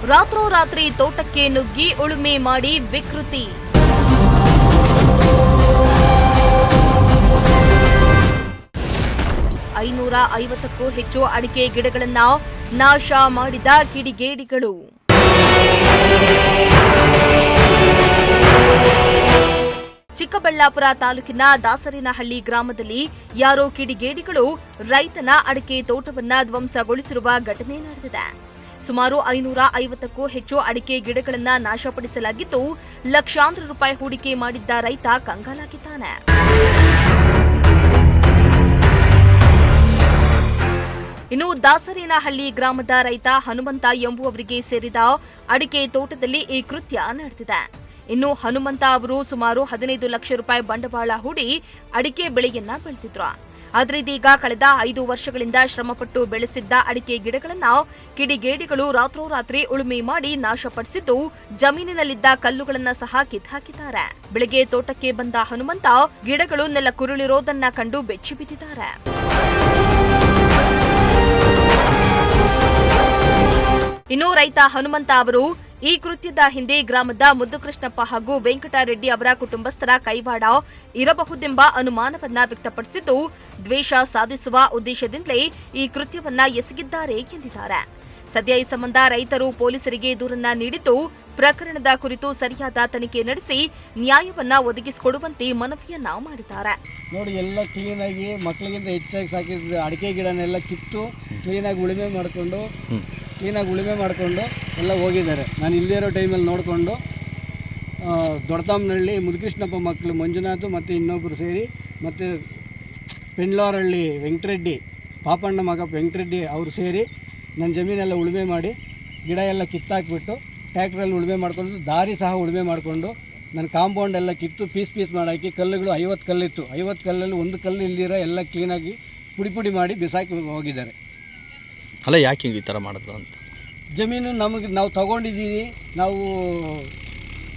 ರಾತ್ರೋರಾತ್ರಿ ತೋಟಕ್ಕೆ ನುಗ್ಗಿ ಉಳುಮೆ ಮಾಡಿ ವಿಕೃತಿ. $550ಕ್ಕೂ ಹೆಚ್ಚು ಅಡಿಕೆ ಗಿಡಗಳನ್ನ ನಾಶ ಮಾಡಿದ ಕಿಡಿಗೇಡಿಗಳು. ಚಿಕ್ಕಬಳ್ಳಾಪುರ ತಾಲೂಕಿನ ದಾಸರಿನಹಳ್ಳಿ ಗ್ರಾಮದಲ್ಲಿ ಯಾರೋ ಕಿಡಿಗೇಡಿಗಳು ರೈತನ ಅಡಿಕೆ ತೋಟವನ್ನ ಧ್ವಂಸಗೊಳಿಸಿರುವ ಘಟನೆ ನಡೆದಿದೆ. ಸುಮಾರು $550ಕ್ಕೂ ಹೆಚ್ಚು ಅಡಿಕೆ ಗಿಡಗಳನ್ನ ನಾಶಪಡಿಸಲಾಗಿದ್ದು, ಲಕ್ಷಾಂತರ ರೂಪಾಯಿ ಹೂಡಿಕೆ ಮಾಡಿದ್ದ ರೈತ ಕಂಗಾಲಾಗಿದ್ದಾನೆ. ಇನ್ನು ದಾಸರಿನಹಳ್ಳಿ ಗ್ರಾಮದ ರೈತ ಹನುಮಂತ ಎಂಬುವವರಿಗೆ ಸೇರಿದ ಅಡಿಕೆ ತೋಟದಲ್ಲಿ ಈ ಕೃತ್ಯ ನಡೆದಿದೆ. ಇನ್ನು ಹನುಮಂತ ಅವರು ಸುಮಾರು 15 ಲಕ್ಷ ರೂಪಾಯಿ ಬಂಡವಾಳ ಹೂಡಿ ಅಡಿಕೆ ಬೆಳೆಯನ್ನ ಬೆಳೆದಿದ್ರು. ಆದರೆ ಇದೀಗ ಕಳೆದ 5 ವರ್ಷಗಳಿಂದ ಶ್ರಮಪಟ್ಟು ಬೆಳೆಸಿದ್ದ ಅಡಿಕೆ ಗಿಡಗಳನ್ನ ಕಿಡಿಗೇಡಿಗಳು ರಾತ್ರೋರಾತ್ರಿ ಉಳುಮೆ ಮಾಡಿ ನಾಶಪಡಿಸಿದ್ದು, ಜಮೀನಿನಲ್ಲಿದ್ದ ಕಲ್ಲುಗಳನ್ನ ಸಹ ಕಿತ್ತಾಕಿದ್ದಾರೆ. ಬೆಳಗ್ಗೆ ತೋಟಕ್ಕೆ ಬಂದ ಹನುಮಂತ ಗಿಡಗಳು ನೆಲ ಕುರುಳಿರೋದನ್ನ ಕಂಡು ಬೆಚ್ಚಿ ಬಿದ್ದಿದ್ದಾರೆ. ಇನ್ನು ರೈತ ಹನುಮಂತ ಅವರು ಈ ಕೃತ್ಯದ ಹಿಂದೆ ಗ್ರಾಮದ ಮುದ್ದುಕೃಷ್ಣಪ್ಪ ಹಾಗೂ ವೆಂಕಟರೆಡ್ಡಿ ಅವರ ಕುಟುಂಬಸ್ಥರ ಕೈವಾಡ ಇರಬಹುದೆಂಬ ಅನುಮಾನವನ್ನ ವ್ಯಕ್ತಪಡಿಸಿದ್ದು, ದ್ವೇಷ ಸಾಧಿಸುವ ಉದ್ದೇಶದಿಂದಲೇ ಈ ಕೃತ್ಯವನ್ನ ಎಸಗಿದ್ದಾರೆ ಎಂದಿದ್ದಾರೆ. ಸದ್ಯ ಈ ಸಂಬಂಧ ರೈತರು ಪೊಲೀಸರಿಗೆ ದೂರನ್ನ ನೀಡಿದ್ದು, ಪ್ರಕರಣದ ಕುರಿತು ಸರಿಯಾದ ತನಿಖೆ ನಡೆಸಿ ನ್ಯಾಯವನ್ನ ಒದಗಿಸಿಕೊಡುವಂತೆ ಮನವಿಯನ್ನ ಮಾಡಿದ್ದಾರೆ. ನೋಡಿ, ಎಲ್ಲ ಕ್ಲೀನಾಗಿ ಮಕ್ಕಳಿಗಿಂತ ಹೆಚ್ಚಾಗಿ ಸಾಕಿದ ಅಡಿಕೆ ಗಿಡನೆಲ್ಲ ಕಿತ್ತು ಕ್ಲೀನಾಗಿ ಉಳುಮೆ ಮಾಡಿಕೊಂಡು ಎಲ್ಲ ಹೋಗಿದ್ದಾರೆ. ನಾನು ಇಲ್ಲೇ ಇರೋ ಟೈಮಲ್ಲಿ ನೋಡಿಕೊಂಡು ದೊಡ್ಡತಮ್ಮನಹಳ್ಳಿ ಮುದ್ಕೃಷ್ಣಪ್ಪ ಮಕ್ಕಳು ಮಂಜುನಾಥ್ ಮತ್ತು ಇನ್ನೊಬ್ಬರು ಸೇರಿ ಮತ್ತು ಪೆಂಡ್ಲೋರಹಳ್ಳಿ ವೆಂಕಟರೆಡ್ಡಿ ಪಾಪಣ್ಣ ಮಗ ವೆಂಕಟರೆಡ್ಡಿ ಅವರು ಸೇರಿ ನನ್ನ ಜಮೀನೆಲ್ಲ ಉಳುಮೆ ಮಾಡಿ ಗಿಡ ಎಲ್ಲ ಕಿತ್ತಾಕ್ಬಿಟ್ಟು ಟ್ಯಾಕ್ಟ್ರಲ್ಲಿ ಉಳುಮೆ ಮಾಡಿಕೊಂಡು ದಾರಿ ಸಹ ಉಳುಮೆ ಮಾಡಿಕೊಂಡು ನನ್ನ ಕಾಂಪೌಂಡ್ ಎಲ್ಲ ಕಿತ್ತು ಪೀಸ್ ಮಾಡಾಕಿ ಕಲ್ಲುಗಳು 50 ಕಲ್ಲಿತ್ತು. 50 ಕಲ್ಲಲ್ಲಿ ಒಂದು ಕಲ್ಲು ಇಲ್ದಿರೋ ಎಲ್ಲ ಕ್ಲೀನಾಗಿ ಪುಡಿ ಮಾಡಿ ಬಿಸಾಕಿ ಹೋಗಿದ್ದಾರೆ. ಅಲ್ಲ, ಯಾಕೆ ಈ ಥರ ಮಾಡೋದು ಅಂತ? ಜಮೀನು ನಾವು ತಗೊಂಡಿದ್ದೀವಿ, ನಾವು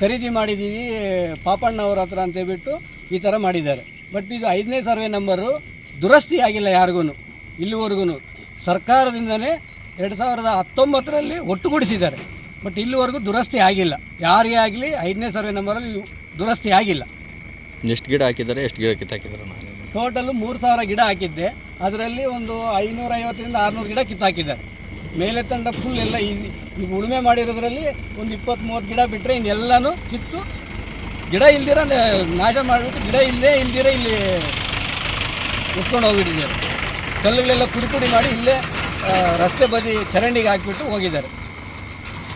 ಖರೀದಿ ಮಾಡಿದ್ದೀವಿ ಪಾಪಣ್ಣ ಅವ್ರ ಹತ್ರ ಅಂತೇಳ್ಬಿಟ್ಟು ಈ ಥರ ಮಾಡಿದ್ದಾರೆ. ಬಟ್ ಇದು 5ನೇ ಸರ್ವೆ ನಂಬರು ದುರಸ್ತಿ ಆಗಿಲ್ಲ ಯಾರಿಗೂ. ಇಲ್ಲಿವರೆಗೂ ಸರ್ಕಾರದಿಂದನೇ 2019ರಲ್ಲಿ ಒಟ್ಟುಗೂಡಿಸಿದ್ದಾರೆ. ಬಟ್ ಇಲ್ಲಿವರೆಗೂ ದುರಸ್ತಿ ಆಗಿಲ್ಲ. ಯಾರಿಗೇ ಆಗಲಿ 5ನೇ ಸರ್ವೆ ನಂಬರಲ್ಲಿ ದುರಸ್ತಿ ಆಗಿಲ್ಲ. ಎಷ್ಟು ಗಿಡ ಹಾಕಿದ್ದಾರೆ, ಎಷ್ಟು ಗಿಡ ಕಿತ್ತಾಕಿದ್ದಾರೆ? ಟೋಟಲು 3000 ಗಿಡ ಹಾಕಿದ್ದೆ. ಅದರಲ್ಲಿ ಒಂದು 550ರಿಂದ 600 ಗಿಡ ಕಿತ್ತಾಕಿದ್ದಾರೆ. ಮೇಲೆ ತಂಡ ಫುಲ್ ಎಲ್ಲ ಈಗ ಉಳುಮೆ ಮಾಡಿರೋದ್ರಲ್ಲಿ ಒಂದು 20-30 ಗಿಡ ಬಿಟ್ಟರೆ ಇನ್ನೆಲ್ಲನೂ ಕಿತ್ತು ಗಿಡ ಇಲ್ದಿರ ನಾಶ ಮಾಡಿಬಿಟ್ಟು ಗಿಡ ಇಲ್ದಿರ ಇಲ್ಲಿ ಎತ್ಕೊಂಡು ಹೋಗಿಟ್ಟಿದ್ದಾರೆ. ಕಲ್ಲುಗಳೆಲ್ಲ ಪುಡಿ ಮಾಡಿ ಇಲ್ಲೇ ರಸ್ತೆ ಬದಿ ಚರಂಡಿಗೆ ಹಾಕಿಬಿಟ್ಟು ಹೋಗಿದ್ದಾರೆ.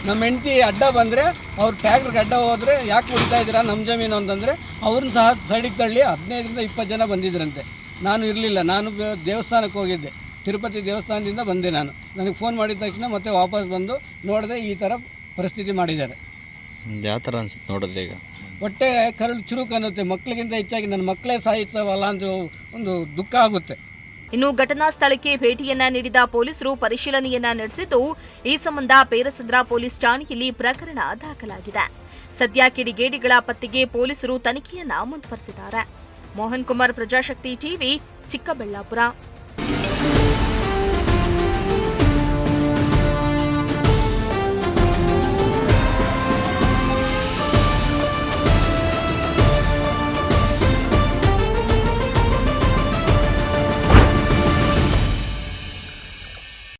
ನಮ್ಮ ಹೆಂಡತಿ ಅಡ್ಡ ಬಂದರೆ ಅವ್ರು ಟ್ಯಾಕ್ಟ್ರಿಗೆ ಅಡ್ಡ ಹೋದರೆ ಯಾಕೆ ಹೊಡಿತಾ ಇದ್ದೀರಾ ನಮ್ಮ ಜಮೀನು ಅಂತಂದರೆ ಅವ್ರನ್ನ ಸಹ ಸೈಡಿಗೆ ತಳ್ಳಿ 15ರಿಂದ 20 ಜನ ಬಂದಿದ್ದರಂತೆ. ನಾನು ಇರಲಿಲ್ಲ, ನಾನು ದೇವಸ್ಥಾನಕ್ಕೆ ಹೋಗಿದ್ದೆ, ತಿರುಪತಿ ದೇವಸ್ಥಾನದಿಂದ ಬಂದೆ. ನನಗೆ ಫೋನ್ ಮಾಡಿದ ತಕ್ಷಣ ಮತ್ತೆ ವಾಪಸ್ ಬಂದು ನೋಡಿದೆ ಈ ಥರ ಪರಿಸ್ಥಿತಿ ಮಾಡಿದ್ದಾರೆ. ಯಾವ ಥರ ಅನ್ಸುತ್ತೆ ನೋಡೋದು? ಈಗ ಹೊಟ್ಟೆ ಕರಳು ಚುರುಕು ಅನ್ನುತ್ತೆ. ಮಕ್ಕಳಿಗಿಂತ ಹೆಚ್ಚಾಗಿ ನನ್ನ ಮಕ್ಕಳೇ ಸಾಯ್ತವಲ್ಲ ಅಂತ ಒಂದು ದುಃಖ ಆಗುತ್ತೆ. ಇನ್ನು ಘಟನಾ ಸ್ಥಳಕ್ಕೆ ಭೇಟಿಯನ್ನ ನೀಡಿದ ಪೊಲೀಸರು ಪರಿಶೀಲನೆಯನ್ನ ನಡೆಸಿದ್ದು, ಈ ಸಂಬಂಧ ಪೇರಸಂದ್ರ ಪೊಲೀಸ್ ಠಾಣೆಯಲ್ಲಿ ಪ್ರಕರಣ ದಾಖಲಾಗಿದೆ. ಸದ್ಯ ಕಿಡಿಗೇಡಿಗಳ ಪತ್ತೆಗೆ ಪೊಲೀಸರು ತನಿಖೆಯನ್ನ ಮುಂದುವರೆಸಿದ್ದಾರೆ. ಮೋಹನ್ ಕುಮಾರ್, ಪ್ರಜಾಶಕ್ತಿ ಟಿವಿ, ಚಿಕ್ಕಬಳ್ಳಾಪುರ.